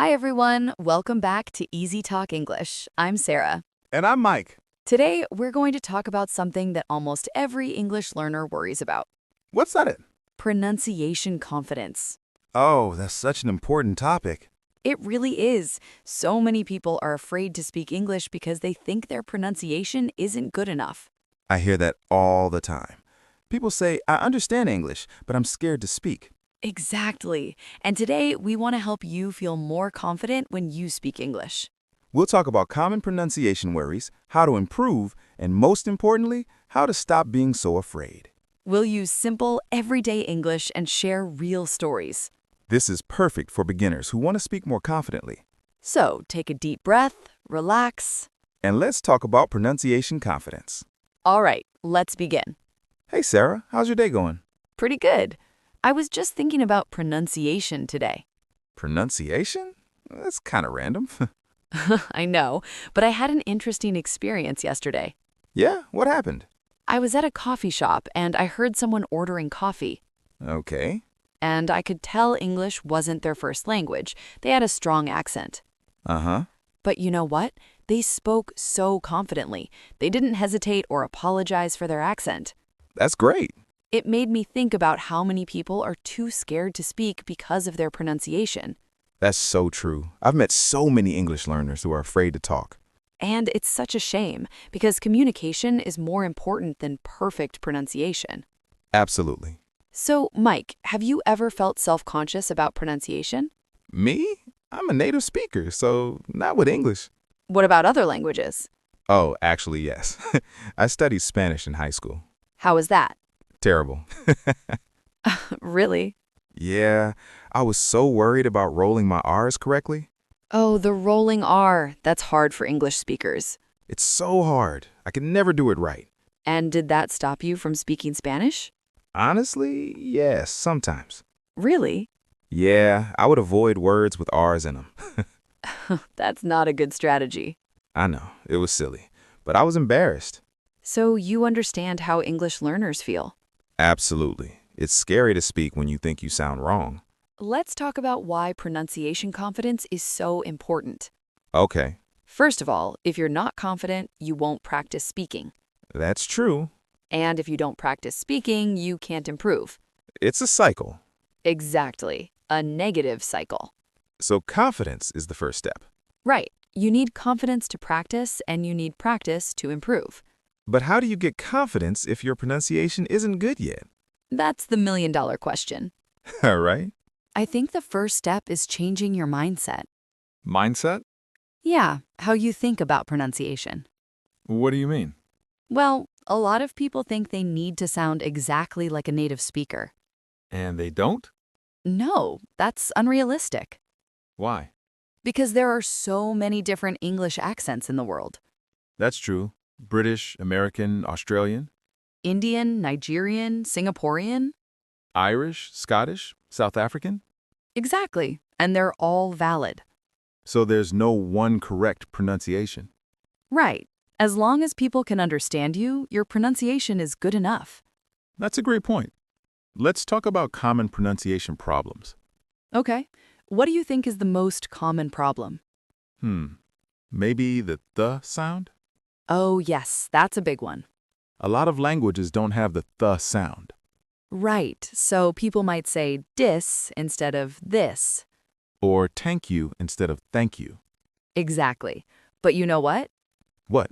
Hi, everyone. Welcome back to Easy Talk English. I'm Sarah. And I'm Mike. Today, we're going to talk about something that almost every English learner worries about: What's that? pronunciation confidence. Oh, that's such an important topic. It really is. So many people are afraid to speak English because they think their pronunciation isn't good enough. I hear that all the time. People say, I understand English, but I'm scared to speak. Exactly. And today, we want to help you feel more confident when you speak English. We'll talk about common pronunciation worries, how to improve, and most importantly, how to stop being so afraid. We'll use simple, everyday English and share real stories. This is perfect for beginners who want to speak more confidently. So, take a deep breath, relax. And let's talk about pronunciation confidence. All right, let's begin. Hey, Sarah, how's your day going? Pretty good. I was just thinking about pronunciation today. Pronunciation? That's kind of random. I know, but I had an interesting experience yesterday. Yeah, what happened? I was at a coffee shop and I heard someone ordering coffee. Okay. And I could tell English wasn't their first language. They had a strong accent. Uh-huh. But you know what? They spoke so confidently. They didn't hesitate or apologize for their accent. That's great. It made me think about how many people are too scared to speak because of their pronunciation. That's so true. I've met so many English learners who are afraid to talk. And it's such a shame because communication is more important than perfect pronunciation. Absolutely. So, Mike, have you ever felt self-conscious about pronunciation? Me? I'm a native speaker, so not with English. What about other languages? Oh, actually, yes. I studied Spanish in high school. How was that? Terrible. Really? Yeah, I was so worried about rolling my R's correctly. Oh, the rolling R. That's hard for English speakers. It's so hard. I could never do it right. And did that stop you from speaking Spanish? Honestly, yes, sometimes. Really? Yeah, I would avoid words with R's in them. That's not a good strategy. I know, it was silly, but I was embarrassed. So you understand how English learners feel. Absolutely. It's scary to speak when you think you sound wrong. Let's talk about why pronunciation confidence is so important. Okay, First of all, if you're not confident, you won't practice speaking. that's true. And if you don't practice speaking, you can't improve. It's a cycle. Exactly. A negative cycle. So confidence is the first step. Right. You need confidence to practice, and you need practice to improve. But how do you get confidence if your pronunciation isn't good yet? That's the million-dollar question. All right. I think the first step is changing your mindset. Mindset? Yeah, how you think about pronunciation. What do you mean? Well, a lot of people think they need to sound exactly like a native speaker. And they don't? No, that's unrealistic. Why? Because there are so many different English accents in the world. That's true. British, American, Australian, Indian, Nigerian, Singaporean. Irish, Scottish, South African. Exactly, and they're all valid. So there's no one correct pronunciation. Right. As long as people can understand you, your pronunciation is good enough. That's a great point. Let's talk about common pronunciation problems. Okay. What do you think is the most common problem? Maybe the th sound? Oh, yes, that's a big one. A lot of languages don't have the th sound. Right. So people might say dis instead of this. Or thank you instead of thank you. Exactly. But you know what? What?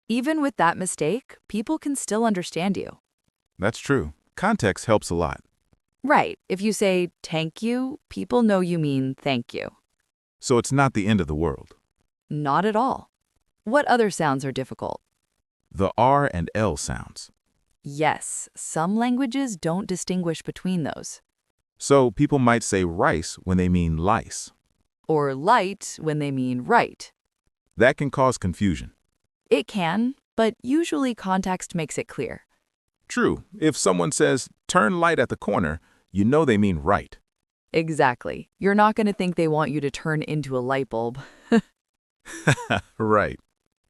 Even with that mistake, people can still understand you. That's true. Context helps a lot. Right. If you say thank you, people know you mean thank you. So it's not the end of the world. Not at all. What other sounds are difficult? The R and L sounds. Yes, some languages don't distinguish between those. So people might say rice when they mean lice. Or light when they mean right. That can cause confusion. It can, but usually context makes it clear. True, if someone says, turn light at the corner, you know they mean right. Exactly. You're not going to think they want you to turn into a light bulb. Right.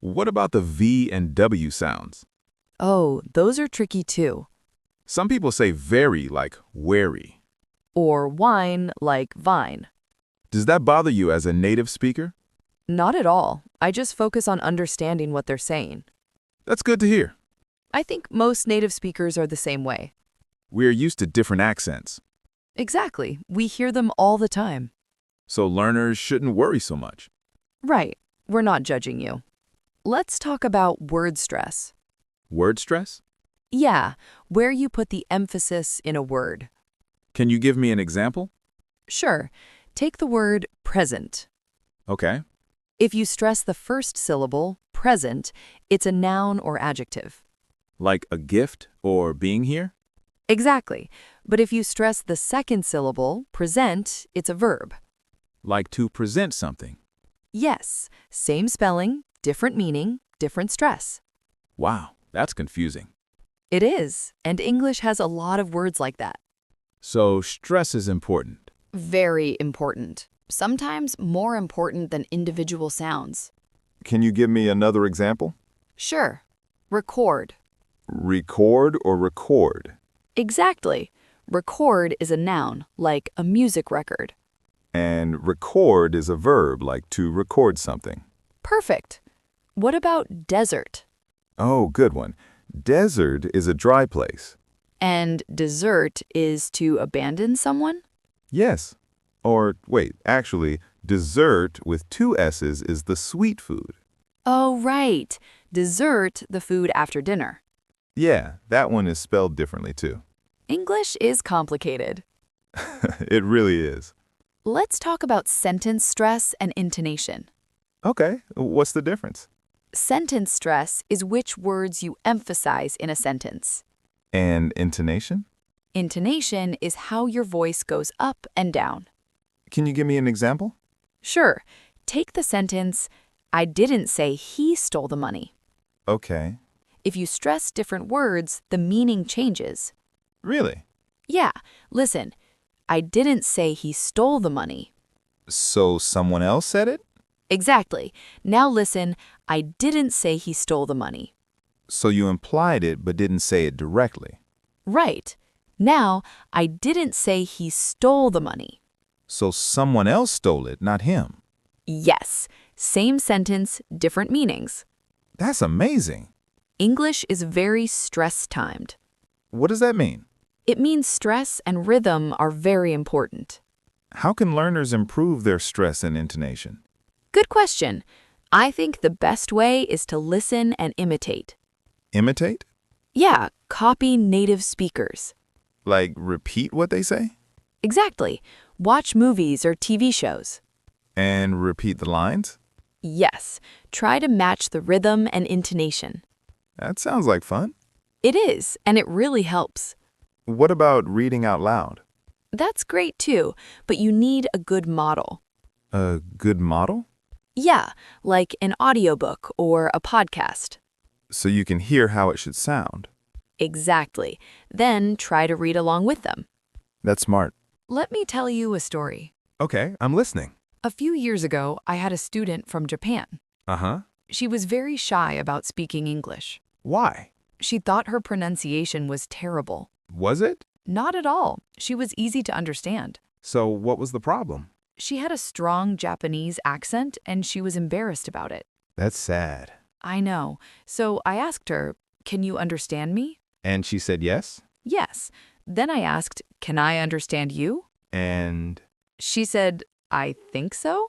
What about the V and W sounds? Oh, those are tricky too. Some people say very like wary. Or wine like vine. Does that bother you as a native speaker? Not at all. I just focus on understanding what they're saying. That's good to hear. I think most native speakers are the same way. We're used to different accents, Exactly. We hear them all the time. so learners shouldn't worry so much. Right. We're not judging you. Let's talk about word stress. Word stress? Yeah, where you put the emphasis in a word. Can you give me an example? Sure. Take the word present. Okay. If you stress the first syllable, present, it's a noun or adjective. Like a gift or being here? Exactly. But if you stress the second syllable, present, it's a verb. Like to present something. Yes, same spelling, different meaning, different stress. Wow, that's confusing. It is, and English has a lot of words like that. So stress is important. Very important. Sometimes more important than individual sounds. Can you give me another example? Sure. Record. Record or record? Exactly. Record is a noun, like a music record. And record is a verb, like to record something. Perfect. What about desert? Oh, good one. Desert is a dry place. And desert is to abandon someone? Yes. Or, wait, actually, dessert with two S's is the sweet food. Oh, right. Dessert, the food after dinner. Yeah, that one is spelled differently too. English is complicated. It really is. Let's talk about sentence stress and intonation. Okay, what's the difference? Sentence stress is which words you emphasize in a sentence. And intonation? Intonation is how your voice goes up and down. Can you give me an example? Sure, take the sentence, I didn't say he stole the money. Okay. If you stress different words, the meaning changes. Really? Yeah, listen, I didn't say he stole the money. So someone else said it? Exactly. Now listen, I didn't say he stole the money. So you implied it but didn't say it directly. Right. Now, I didn't say he stole the money. So someone else stole it, not him. Yes, same sentence, different meanings. That's amazing. English is very stress-timed. What does that mean? It means stress and rhythm are very important. How can learners improve their stress and intonation? Good question. I think the best way is to listen and imitate. Imitate? Yeah, copy native speakers. Like repeat what they say? Exactly. Watch movies or TV shows. And repeat the lines? Yes, try to match the rhythm and intonation. That sounds like fun. It is, and it really helps. What about reading out loud? That's great too, but you need a good model. A good model? Yeah, like an audiobook or a podcast. So you can hear how it should sound. Exactly. Then try to read along with them. That's smart. Let me tell you a story. Okay, I'm listening. A few years ago, I had a student from Japan. Uh-huh. She was very shy about speaking English. Why? She thought her pronunciation was terrible. Was it? Not at all. She was easy to understand. So what was the problem? She had a strong Japanese accent, and she was embarrassed about it. That's sad. I know. So I asked her, "Can you understand me?" And she said yes? Yes. Then I asked, "Can I understand you?" And... She said, "I think so."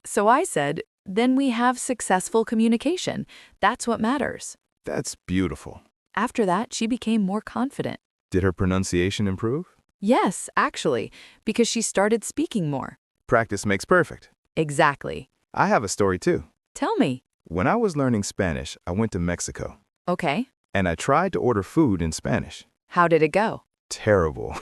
So I said, "Then we have successful communication. That's what matters." That's beautiful. After that, she became more confident. Did her pronunciation improve? Yes, actually, because she started speaking more. Practice makes perfect. Exactly. I have a story too. Tell me. When I was learning Spanish, I went to Mexico. Okay. And I tried to order food in Spanish. How did it go? Terrible.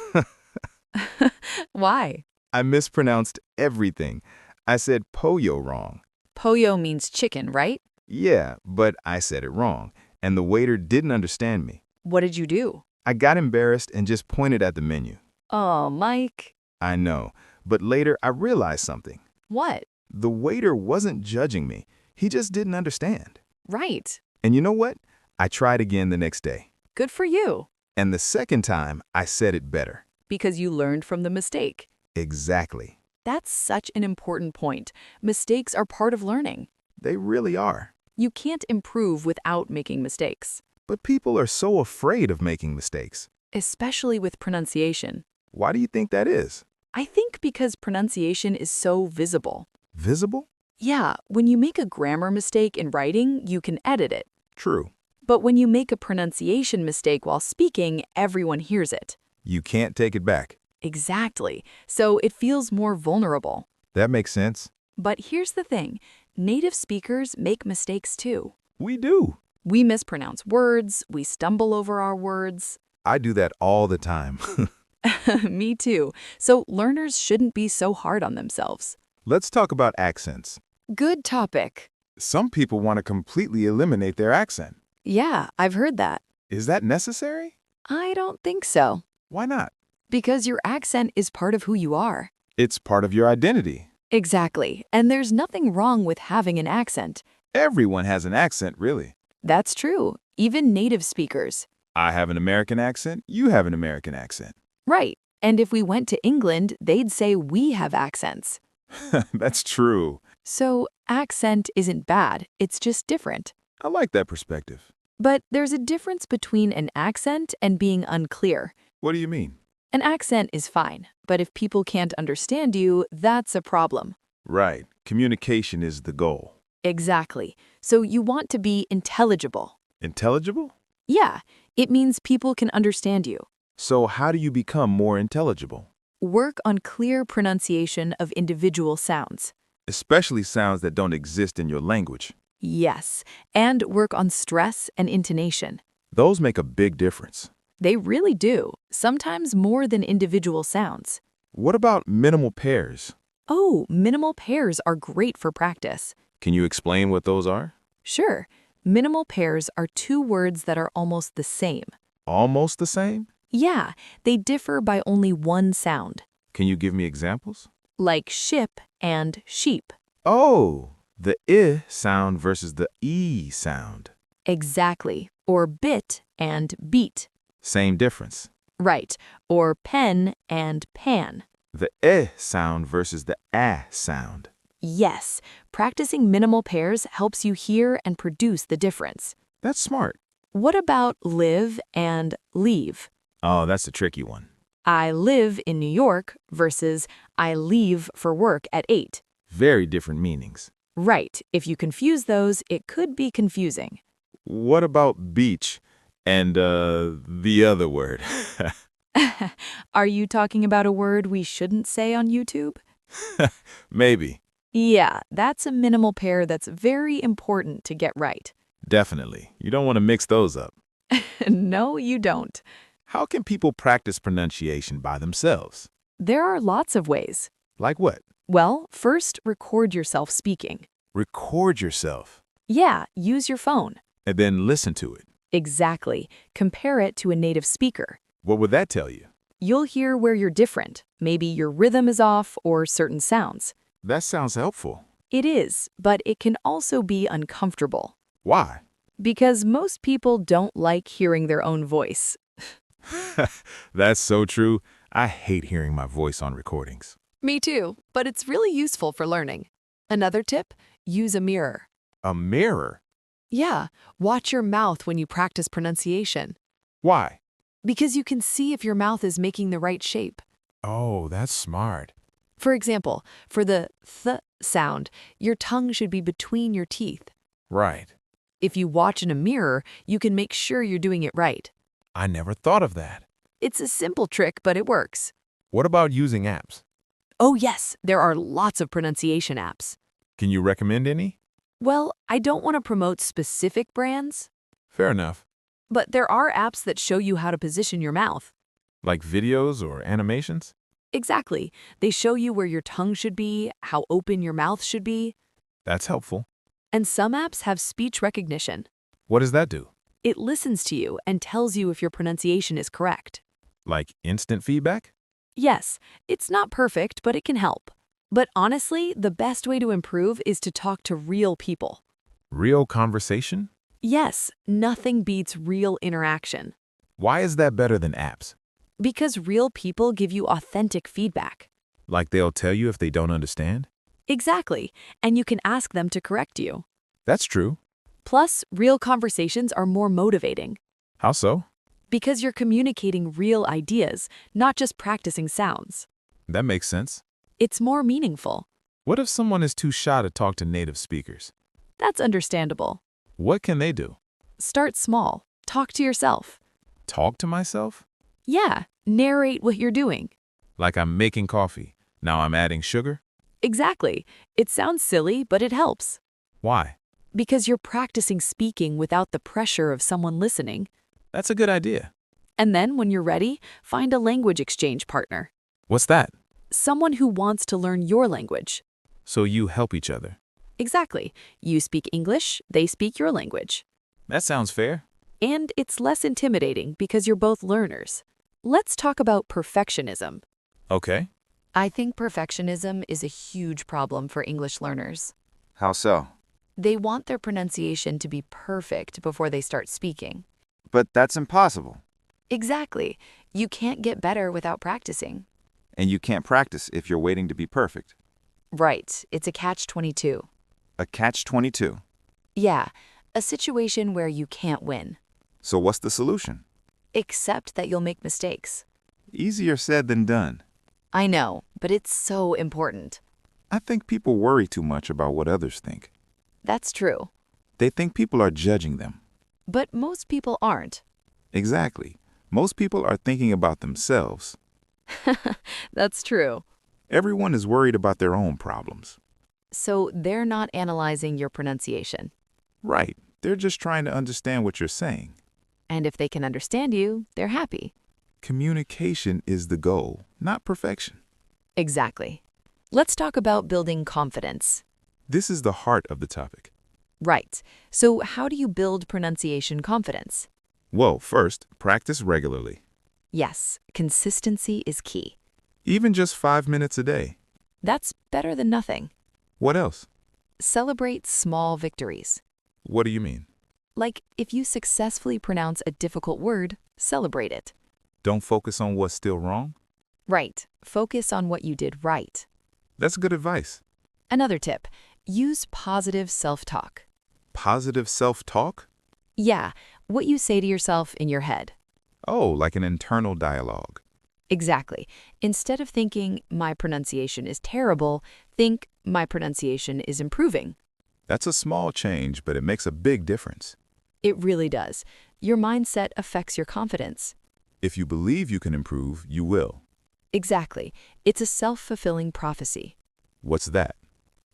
Why? I mispronounced everything. I said pollo wrong. Pollo means chicken, right? Yeah, but I said it wrong, and the waiter didn't understand me. What did you do? I got embarrassed and just pointed at the menu. Oh, Mike. I know, but later I realized something. What? The waiter wasn't judging me. He just didn't understand. Right. And you know what? I tried again the next day. Good for you. And the second time, I said it better. Because you learned from the mistake. Exactly. That's such an important point. Mistakes are part of learning. They really are. You can't improve without making mistakes, But people are so afraid of making mistakes. especially with pronunciation. Why do you think that is? I think because pronunciation is so visible. Visible? Yeah, when you make a grammar mistake in writing, you can edit it. True. But when you make a pronunciation mistake while speaking, everyone hears it. You can't take it back. Exactly. So it feels more vulnerable. That makes sense. But here's the thing, native speakers make mistakes too. We do. We mispronounce words, we stumble over our words. I do that all the time. Me too. So learners shouldn't be so hard on themselves. Let's talk about accents. Good topic. Some people want to completely eliminate their accent. Yeah, I've heard that. Is that necessary? I don't think so. Why not? Because your accent is part of who you are. It's part of your identity. Exactly. And there's nothing wrong with having an accent. Everyone has an accent, really. That's true. Even native speakers. I have an American accent. You have an American accent. Right. And if we went to England, they'd say we have accents. That's true. So accent isn't bad, it's just different. I like that perspective. But there's a difference between an accent and being unclear. What do you mean? An accent is fine, but if people can't understand you, that's a problem. Right. Communication is the goal. Exactly. So you want to be intelligible. Intelligible? Yeah, it means people can understand you. So how do you become more intelligible? Work on clear pronunciation of individual sounds. Especially sounds that don't exist in your language. Yes, and work on stress and intonation. Those make a big difference. They really do, sometimes more than individual sounds. What about minimal pairs? Oh, minimal pairs are great for practice. Can you explain what those are? Sure, minimal pairs are two words that are almost the same. Almost the same? Yeah, they differ by only one sound, Can you give me examples? like ship and sheep. Oh, the I sound versus the E sound. Exactly, or bit and beat. Same difference. Right, or pen and pan. The I sound versus the A sound. Yes, practicing minimal pairs helps you hear and produce the difference. That's smart. What about live and leave? Oh, that's a tricky one. I live in New York versus I leave for work at 8. Very different meanings. Right, if you confuse those, it could be confusing. What about beach and the other word? Are you talking about a word we shouldn't say on YouTube? Maybe. Yeah, that's a minimal pair that's very important to get right. Definitely. You don't want to mix those up. No, you don't. How can people practice pronunciation by themselves? There are lots of ways. Like what? Well, first, record yourself speaking. Record yourself Yeah, use your phone. and then listen to it. Exactly. Compare it to a native speaker. What would that tell you? You'll hear where you're different. Maybe your rhythm is off or certain sounds. That sounds helpful. It is, but it can also be uncomfortable. Why? Because most people don't like hearing their own voice. That's so true. I hate hearing my voice on recordings. Me too, but it's really useful for learning. Another tip, use a mirror. A mirror? Yeah, watch your mouth when you practice pronunciation. Why? Because you can see if your mouth is making the right shape. Oh, that's smart. For example, for the th sound, your tongue should be between your teeth. Right. If you watch in a mirror, you can make sure you're doing it right. I never thought of that. It's a simple trick, but it works. What about using apps? Oh yes, there are lots of pronunciation apps. Can you recommend any? Well, I don't want to promote specific brands, Fair enough. but there are apps that show you how to position your mouth. Like videos or animations? Exactly. They show you where your tongue should be, how open your mouth should be. That's helpful. And some apps have speech recognition. What does that do? It listens to you and tells you if your pronunciation is correct. Like instant feedback? Yes, it's not perfect, but it can help. But honestly, the best way to improve is to talk to real people. Real conversation? Yes, nothing beats real interaction. Why is that better than apps? Because real people give you authentic feedback. Like they'll tell you if they don't understand? Exactly, and you can ask them to correct you. That's true. Plus, real conversations are more motivating How so? because you're communicating real ideas, not just practicing sounds. That makes sense. It's more meaningful. What if someone is too shy to talk to native speakers? That's understandable. What can they do? Start small. Talk to yourself. Talk to myself? Yeah, narrate what you're doing. Like I'm making coffee. Now I'm adding sugar? Exactly. It sounds silly, but it helps. Why? Because you're practicing speaking without the pressure of someone listening. That's a good idea. And then, when you're ready, find a language exchange partner. What's that? Someone who wants to learn your language. So you help each other. Exactly. You speak English, they speak your language. That sounds fair. And it's less intimidating because you're both learners. Let's talk about perfectionism. Okay. I think perfectionism is a huge problem for English learners. How so? They want their pronunciation to be perfect before they start speaking. But that's impossible. Exactly. You can't get better without practicing. And you can't practice if you're waiting to be perfect. Right. It's a catch-22. A catch-22. Yeah, a situation where you can't win. So what's the solution? Accept that you'll make mistakes. Easier said than done. I know, but it's so important. I think people worry too much about what others think. That's true. They think people are judging them. But most people aren't. Exactly. Most people are thinking about themselves. That's true. Everyone is worried about their own problems. So they're not analyzing your pronunciation. Right. They're just trying to understand what you're saying. And if they can understand you, they're happy. Communication is the goal, not perfection. Exactly. Let's talk about building confidence. This is the heart of the topic. Right. So how do you build pronunciation confidence? Well, first, practice regularly. Yes, consistency is key. Even just 5 minutes a day. That's better than nothing. What else? Celebrate small victories. What do you mean? Like, if you successfully pronounce a difficult word, celebrate it. Don't focus on what's still wrong? Right. Focus on what you did right. That's good advice. Another tip, use positive self-talk. Positive self-talk? Yeah, what you say to yourself in your head. Oh, like an internal dialogue. Exactly. Instead of thinking, my pronunciation is terrible, think, my pronunciation is improving. That's a small change, but it makes a big difference. It really does. Your mindset affects your confidence. If you believe you can improve, you will. Exactly. It's a self-fulfilling prophecy. What's that?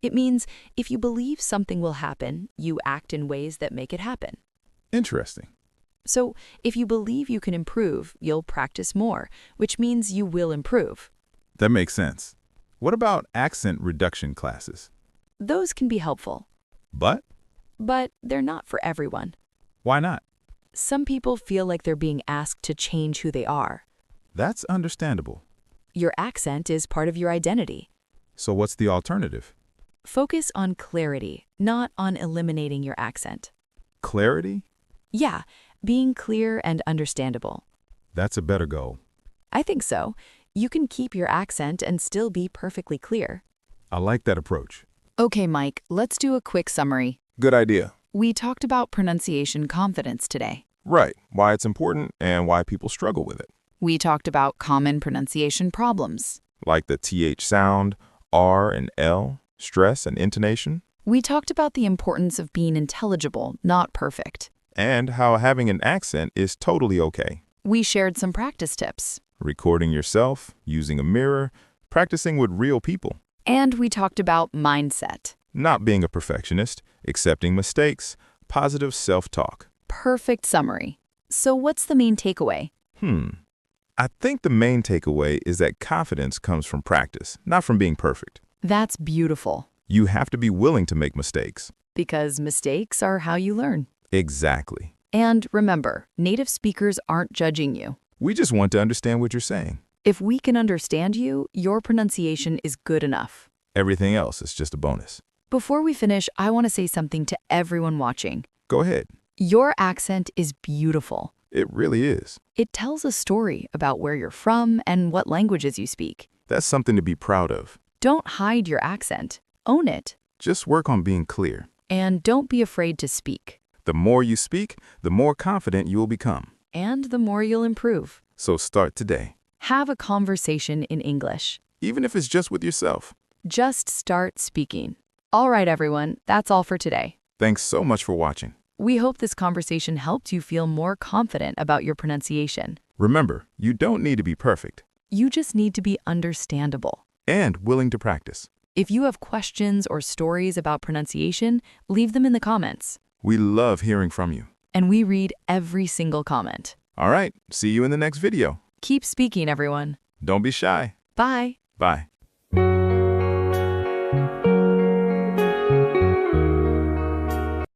It means if you believe something will happen, you act in ways that make it happen. Interesting. So, if you believe you can improve, you'll practice more, which means you will improve. That makes sense. What about accent reduction classes? Those can be helpful, But but they're not for everyone. why not? Some people feel like they're being asked to change who they are. That's understandable. Your accent is part of your identity. So what's the alternative? Focus on clarity, not on eliminating your accent. Clarity? Yeah, being clear and understandable. That's a better goal. I think so. You can keep your accent and still be perfectly clear. I like that approach. Okay, Mike, let's do a quick summary. Good idea. We talked about pronunciation confidence today. Right. Why it's important and why people struggle with it. We talked about common pronunciation problems. Like the TH sound, R and L, stress and intonation. We talked about the importance of being intelligible, not perfect. And how having an accent is totally okay. We shared some practice tips. Recording yourself, using a mirror, practicing with real people. And we talked about mindset. Not being a perfectionist, accepting mistakes, positive self-talk. Perfect summary. So what's the main takeaway? I think the main takeaway is that confidence comes from practice, not from being perfect. That's beautiful. You have to be willing to make mistakes. Because mistakes are how you learn. Exactly. And remember, native speakers aren't judging you. We just want to understand what you're saying. If we can understand you, your pronunciation is good enough. Everything else is just a bonus. Before we finish, I want to say something to everyone watching. Go ahead. Your accent is beautiful. It really is. It tells a story about where you're from and what languages you speak. That's something to be proud of. Don't hide your accent. Own it. Just work on being clear. And don't be afraid to speak. The more you speak, the more confident you will become. And the more you'll improve. So start today. Have a conversation in English. Even if it's just with yourself. Just start speaking. All right, everyone, that's all for today. Thanks so much for watching. We hope this conversation helped you feel more confident about your pronunciation. Remember, you don't need to be perfect. You just need to be understandable. And willing to practice. If you have questions or stories about pronunciation, leave them in the comments. We love hearing from you. And we read every single comment. All right, see you in the next video. Keep speaking, everyone. Don't be shy. Bye. Bye.